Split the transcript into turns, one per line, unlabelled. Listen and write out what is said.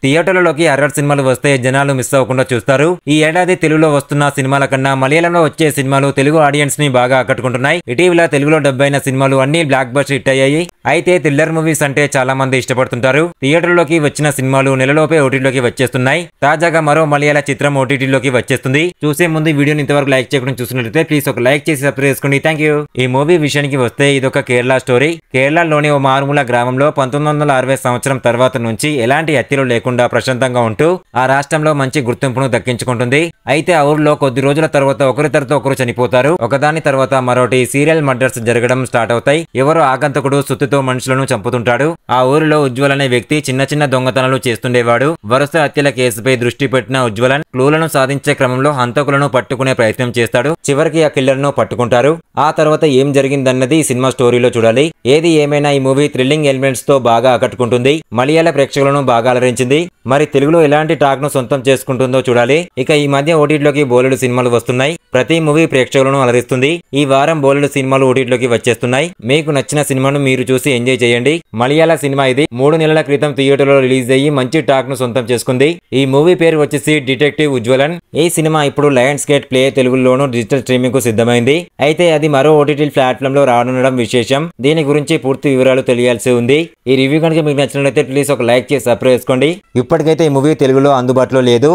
థియేటర్లలోకి horror సినిమాలు వస్తే జనాలు మిస్ అవ్వకుండా చూస్తారు. ఈ ఏడాది తెలుగులో వస్తున్న సినిమాల కన్నా మలయాళంలో వచ్చే సినిమాలు తెలుగు ఆడియన్స్ ని బాగా ఆకట్టుకుంటున్నాయి. ఇటీవల తెలుగులో డబ్ అయిన సినిమాలు అన్ని బ్లాక్ బస్టర్ హిట్ అయ్యాయి. అయితే థ్రిల్లర్ మూవీస్ అంటే చాలా మంది ఇష్టపడుతుంటారు. థియేటర్లోకి వచ్చిన సినిమాలు నెలలోపే ఓటీటీలోకి వచ్చేస్తున్నాయి. తాజాగా మరో మలయాళ చిత్రం ఓటీటీలోకి వచ్చేస్తుంది. చూసే ముందు వీడియోని ఇంతవరకు లైక్ చేయకుండా చూసినట్లయితే ప్లీజ్ ఒక లైక్ చేసి సబ్స్క్రైబ్ చేసుకోండి. Thank you. ఈ మూవీ విషయానికి వస్తే ఇదొక కేరళ స్టోరీ. కేరళలోని ఓ మారుమూల గ్రామంలో 1960 సంవత్సరం తర్వాత నుంచి ఎలాంటి హత్యలు లేకుండా ప్రశాంతంగా ఉంటూ ఆ రాష్ట్రంలో మంచి గుర్తింపును దక్కించుకుంటుంది. అయితే ఆ ఊర్లో కొద్ది రోజుల తర్వాత ఒకరి తర్వాత ఒకరు చనిపోతారు. ఒకదాని తర్వాత మరోటి సీరియల్ మర్డర్స్ జరగడం స్టార్ట్ అవుతాయి. ఎవరో ఆగంతకుడు సుత్తితో మనుషులను చంపుతుంటాడు. ఆ ఊరిలో ఉజ్వల్ అనే వ్యక్తి చిన్న చిన్న దొంగతనాలు చేస్తుండేవాడు. వరుస హత్యల కేసుపై దృష్టి పెట్టిన ఉజ్వలన్ క్లూలను సాధించే క్రమంలో హంతకులను పట్టుకునే ప్రయత్నం చేస్తాడు. చివరికి ఆ కిల్లర్ ను పట్టుకుంటారు. ఆ తర్వాత ఏం జరిగిందన్నది ఈ సినిమా స్టోరీలో చూడాలి. ఏది ఏమైనా ఈ మూవీ థ్రిల్లింగ్ ఎలిమెంట్స్ తో బాగా ఆకట్టుకుంటుంది. మలయాళ ప్రేక్షకులను బాగా అలరించింది. మరి తెలుగులో ఎలాంటి టాక్ ను సొంతం చేసుకుంటుందో చూడాలి. ఇక ఈ మధ్య ఓటీటీలోకి బోలెడు సినిమాలు వస్తున్నాయి. ప్రతి మూవీ ప్రేక్షకులను అలరిస్తుంది. ఈ వారం బోలెడు సినిమాలు ఓటీటీలోకి వచ్చేస్తున్నాయి. మీకు నచ్చిన సినిమాను మీరు చూసి ఎంజాయ్ చేయండి. మలయాళ సినిమా ఇది 3 నెలల క్రితం థియేటర్లో రిలీజ్ అయ్యి మంచి టాక్ ను సొంతం చేసుకుంది. ఈ మూవీ పేరు వచ్చేసి డిటెక్టివ్ ఉజ్వలన్. ఈ సినిమా ఇప్పుడు లయన్స్ గేట్ ప్లే తెలుగులోను డిజిటల్ స్ట్రీమింగ్ కు సిద్ధమైంది. అయితే అది మరో ఓటీటీ ప్లాట్ఫామ్ లో రానుండడం విశేషం. దీని గురించి పూర్తి వివరాలు తెలియాల్సి ఉంది. ఈ రివ్యూ కనుక మీకు నచ్చినట్లయితే ప్లీజ్ ఒక లైక్ చేసి సబ్స్క్రైబ్ చేసుకోండి. ఇప్పటికైతే ఈ మూవీ తెలుగులో అందుబాటులో లేదు.